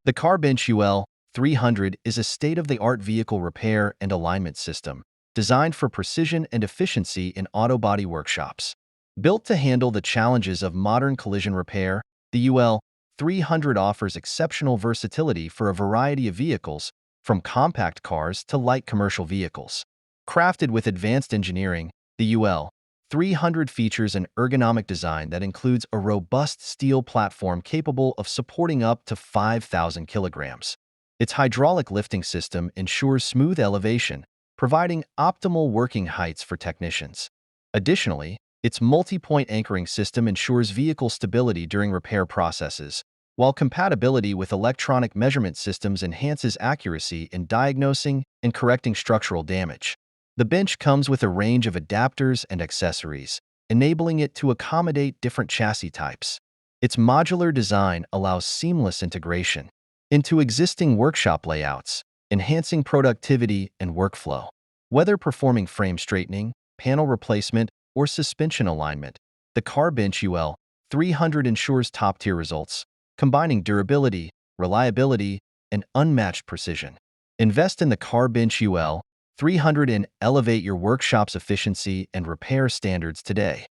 The Carbench UL 300 is a state-of-the-art vehicle repair and alignment system designed for precision and efficiency in auto body workshops. Built to handle the challenges of modern collision repair, the UL 300 offers exceptional versatility for a variety of vehicles, from compact cars to light commercial vehicles. Crafted with advanced engineering, the UL 300 features an ergonomic design that includes a robust steel platform capable of supporting up to 5,000 kilograms. Its hydraulic lifting system ensures smooth elevation, providing optimal working heights for technicians. Additionally, its multi-point anchoring system ensures vehicle stability during repair processes, while compatibility with electronic measurement systems enhances accuracy in diagnosing and correcting structural damage. The bench comes with a range of adapters and accessories, enabling it to accommodate different chassis types. Its modular design allows seamless integration into existing workshop layouts, enhancing productivity and workflow. Whether performing frame straightening, panel replacement, or suspension alignment, the Carbench UL 300 ensures top-tier results, combining durability, reliability, and unmatched precision. Invest in the Carbench UL 300 and elevate your workshop's efficiency and repair standards today.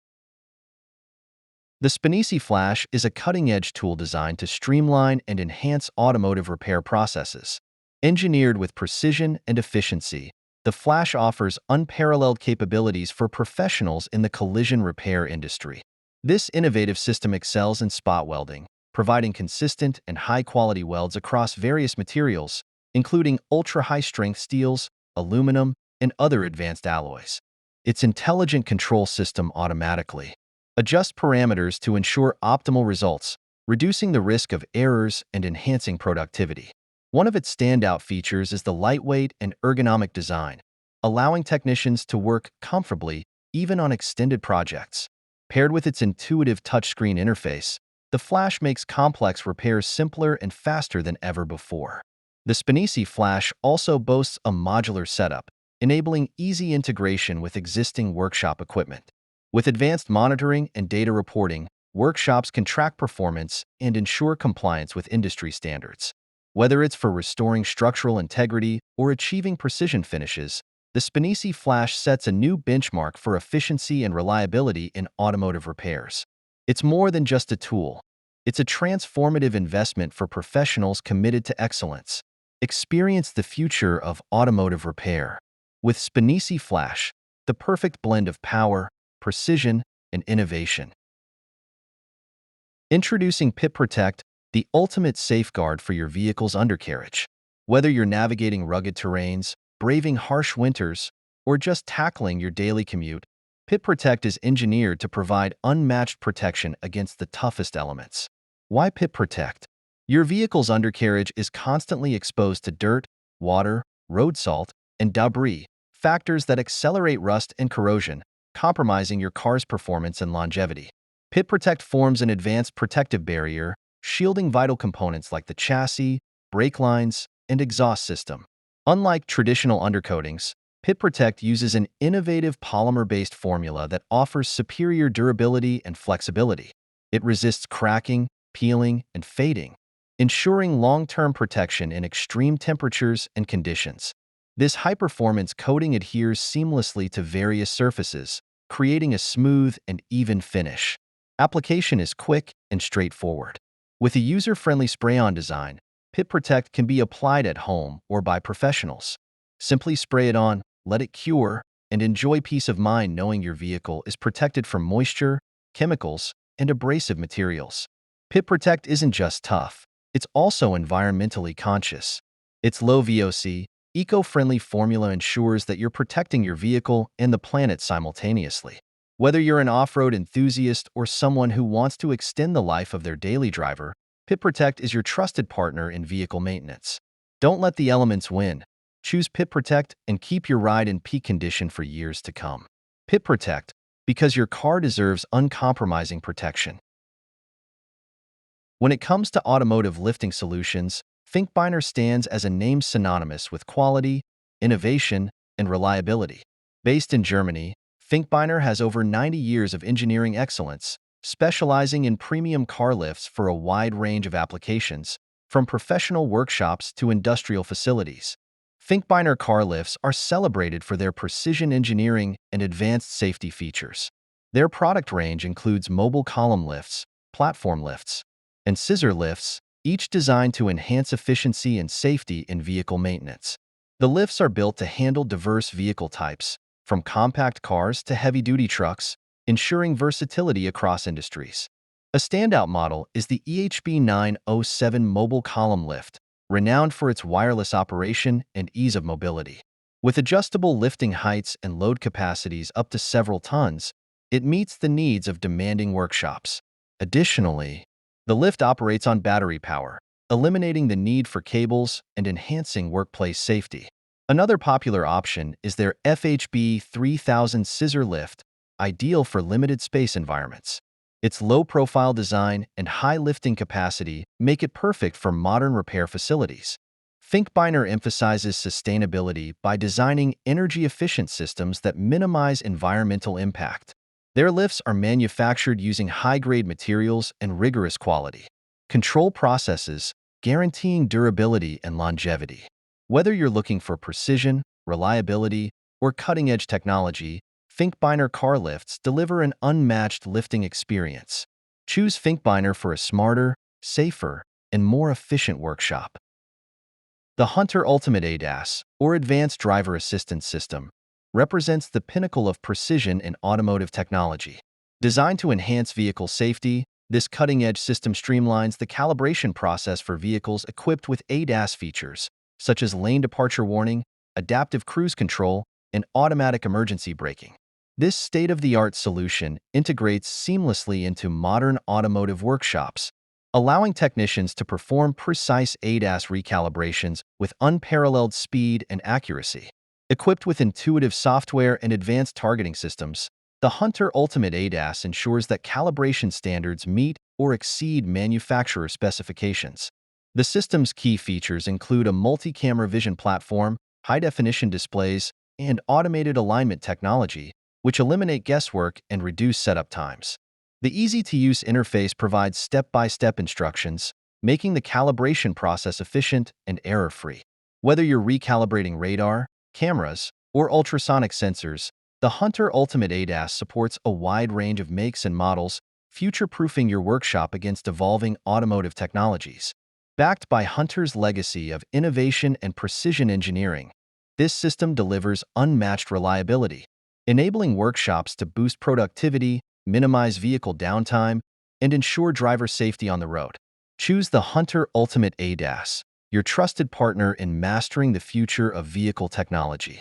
The Spanesi Flash is a cutting-edge tool designed to streamline and enhance automotive repair processes. Engineered with precision and efficiency, the Flash offers unparalleled capabilities for professionals in the collision repair industry. This innovative system excels in spot welding, providing consistent and high-quality welds across various materials, including ultra-high-strength steels, aluminum, and other advanced alloys. Its intelligent control system automatically adjusts parameters to ensure optimal results, reducing the risk of errors and enhancing productivity. One of its standout features is the lightweight and ergonomic design, allowing technicians to work comfortably even on extended projects. Paired with its intuitive touchscreen interface, the Flash makes complex repairs simpler and faster than ever before. The Spanesi Flash also boasts a modular setup, enabling easy integration with existing workshop equipment. With advanced monitoring and data reporting, workshops can track performance and ensure compliance with industry standards. Whether it's for restoring structural integrity or achieving precision finishes, the Spanesi Flash sets a new benchmark for efficiency and reliability in automotive repairs. It's more than just a tool. It's a transformative investment for professionals committed to excellence. Experience the future of automotive repair with Spanesi Flash, the perfect blend of power, precision, and innovation. Introducing PitProtect, the ultimate safeguard for your vehicle's undercarriage. Whether you're navigating rugged terrains, braving harsh winters, or just tackling your daily commute, PitProtect is engineered to provide unmatched protection against the toughest elements. Why PitProtect? Your vehicle's undercarriage is constantly exposed to dirt, water, road salt, and debris, factors that accelerate rust and corrosion, compromising your car's performance and longevity. PitProtect forms an advanced protective barrier, shielding vital components like the chassis, brake lines, and exhaust system. Unlike traditional undercoatings, PitProtect uses an innovative polymer-based formula that offers superior durability and flexibility. It resists cracking, peeling, and fading, ensuring long-term protection in extreme temperatures and conditions. This high-performance coating adheres seamlessly to various surfaces, creating a smooth and even finish. Application is quick and straightforward. With a user-friendly spray-on design, PitProtect can be applied at home or by professionals. Simply spray it on, let it cure, and enjoy peace of mind knowing your vehicle is protected from moisture, chemicals, and abrasive materials. PitProtect isn't just tough, it's also environmentally conscious. Its low VOC, eco-friendly formula ensures that you're protecting your vehicle and the planet simultaneously. Whether you're an off-road enthusiast or someone who wants to extend the life of their daily driver, PitProtect is your trusted partner in vehicle maintenance. Don't let the elements win. Choose PitProtect and keep your ride in peak condition for years to come. PitProtect, because your car deserves uncompromising protection. When it comes to automotive lifting solutions, Finkbeiner stands as a name synonymous with quality, innovation, and reliability. Based in Germany, Finkbeiner has over 90 years of engineering excellence, specializing in premium car lifts for a wide range of applications, from professional workshops to industrial facilities. Finkbeiner Car Lifts are celebrated for their precision engineering and advanced safety features. Their product range includes mobile column lifts, platform lifts, and scissor lifts, each designed to enhance efficiency and safety in vehicle maintenance. The lifts are built to handle diverse vehicle types, from compact cars to heavy-duty trucks, ensuring versatility across industries. A standout model is the EHB 907 mobile column lift, renowned for its wireless operation and ease of mobility. With adjustable lifting heights and load capacities up to several tons, it meets the needs of demanding workshops. Additionally, the lift operates on battery power, eliminating the need for cables and enhancing workplace safety. Another popular option is their FHB 3000 scissor lift, ideal for limited space environments. Its low-profile design and high lifting capacity make it perfect for modern repair facilities. Finkbeiner emphasizes sustainability by designing energy-efficient systems that minimize environmental impact. Their lifts are manufactured using high-grade materials and rigorous quality control processes, guaranteeing durability and longevity. Whether you're looking for precision, reliability, or cutting-edge technology, Finkbeiner Car Lifts deliver an unmatched lifting experience. Choose Finkbeiner for a smarter, safer, and more efficient workshop. The Hunter Ultimate ADAS, or Advanced Driver Assistance System, represents the pinnacle of precision in automotive technology. Designed to enhance vehicle safety, this cutting-edge system streamlines the calibration process for vehicles equipped with ADAS features, such as lane departure warning, adaptive cruise control, and automatic emergency braking. This state-of-the-art solution integrates seamlessly into modern automotive workshops, allowing technicians to perform precise ADAS recalibrations with unparalleled speed and accuracy. Equipped with intuitive software and advanced targeting systems, the Hunter Ultimate ADAS ensures that calibration standards meet or exceed manufacturer specifications. The system's key features include a multi-camera vision platform, high-definition displays, and automated alignment technology, which eliminate guesswork and reduce setup times. The easy-to-use interface provides step-by-step instructions, making the calibration process efficient and error-free. Whether you're recalibrating radar, cameras, or ultrasonic sensors, the Hunter Ultimate ADAS supports a wide range of makes and models, future-proofing your workshop against evolving automotive technologies. Backed by Hunter's legacy of innovation and precision engineering, this system delivers unmatched reliability, enabling workshops to boost productivity, minimize vehicle downtime, and ensure driver safety on the road. Choose the Hunter Ultimate ADAS, your trusted partner in mastering the future of vehicle technology.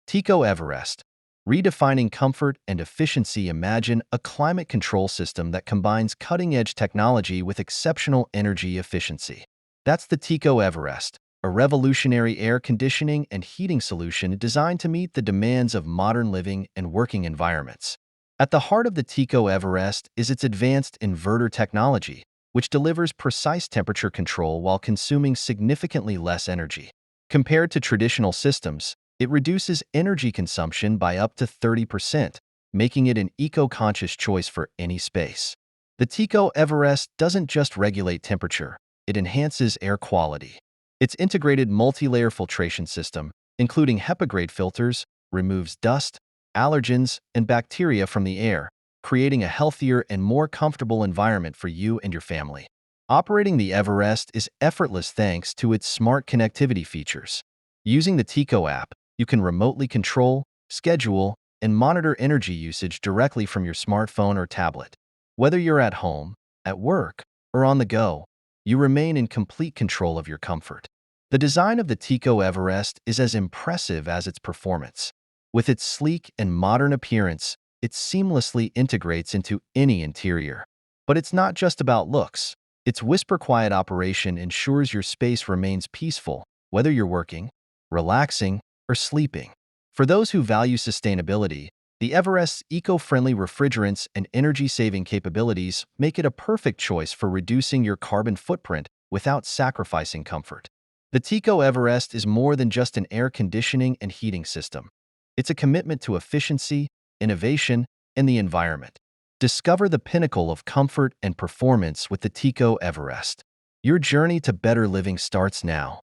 TECO Everest, redefining comfort and efficiency. Imagine a climate control system that combines cutting-edge technology with exceptional energy efficiency. That's the TECO Everest, a revolutionary air conditioning and heating solution designed to meet the demands of modern living and working environments. At the heart of the TECO Everest is its advanced inverter technology, which delivers precise temperature control while consuming significantly less energy. Compared to traditional systems, it reduces energy consumption by up to 30%, making it an eco-conscious choice for any space. The TECO Everest doesn't just regulate temperature, it enhances air quality. Its integrated multi-layer filtration system, including HEPA-grade filters, removes dust, allergens, and bacteria from the air, creating a healthier and more comfortable environment for you and your family. Operating the Everest is effortless thanks to its smart connectivity features. Using the TECO app, you can remotely control, schedule, and monitor energy usage directly from your smartphone or tablet. Whether you're at home, at work, or on the go, you remain in complete control of your comfort. The design of the TECO Everest is as impressive as its performance. With its sleek and modern appearance, it seamlessly integrates into any interior. But it's not just about looks. Its whisper-quiet operation ensures your space remains peaceful, whether you're working, relaxing, or sleeping. For those who value sustainability, the Everest's eco-friendly refrigerants and energy-saving capabilities make it a perfect choice for reducing your carbon footprint without sacrificing comfort. The TECO Everest is more than just an air conditioning and heating system. It's a commitment to efficiency, innovation, and the environment. Discover the pinnacle of comfort and performance with the TECO Everest. Your journey to better living starts now.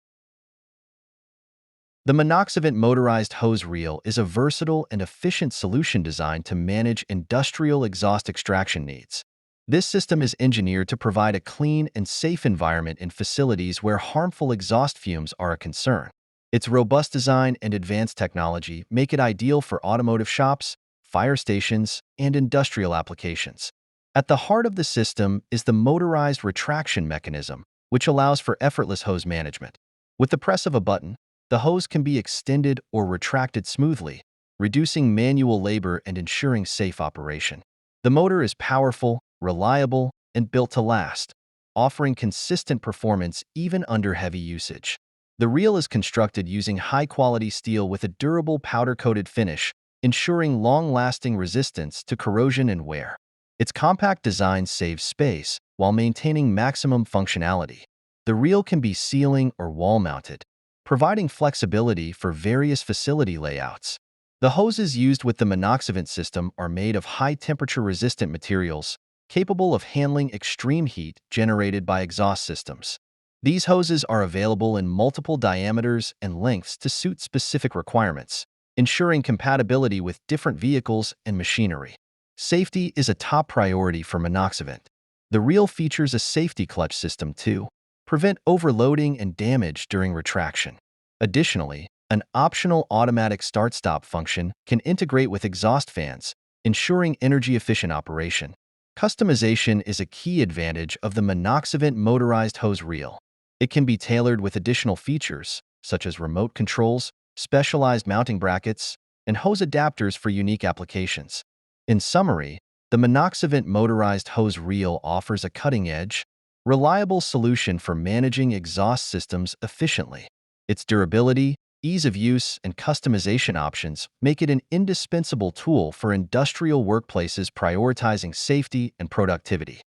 The Monoxavant motorized hose reel is a versatile and efficient solution designed to manage industrial exhaust extraction needs. This system is engineered to provide a clean and safe environment in facilities where harmful exhaust fumes are a concern. Its robust design and advanced technology make it ideal for automotive shops, fire stations, and industrial applications. At the heart of the system is the motorized retraction mechanism, which allows for effortless hose management. With the press of a button, the hose can be extended or retracted smoothly, reducing manual labor and ensuring safe operation. The motor is powerful, reliable, and built to last, offering consistent performance even under heavy usage. The reel is constructed using high-quality steel with a durable powder-coated finish, ensuring long-lasting resistance to corrosion and wear. Its compact design saves space while maintaining maximum functionality. The reel can be ceiling or wall-mounted, providing flexibility for various facility layouts. The hoses used with the Monoxavant system are made of high-temperature resistant materials, capable of handling extreme heat generated by exhaust systems. These hoses are available in multiple diameters and lengths to suit specific requirements, ensuring compatibility with different vehicles and machinery. Safety is a top priority for Monoxavant. The reel features a safety clutch system to prevent overloading and damage during retraction. Additionally, an optional automatic start-stop function can integrate with exhaust fans, ensuring energy-efficient operation. Customization is a key advantage of the Monoxavant motorized hose reel. It can be tailored with additional features, such as remote controls, specialized mounting brackets, and hose adapters for unique applications. In summary, the Monoxavant motorized hose reel offers a cutting-edge, reliable solution for managing exhaust systems efficiently. Its durability, ease of use, and customization options make it an indispensable tool for industrial workplaces prioritizing safety and productivity.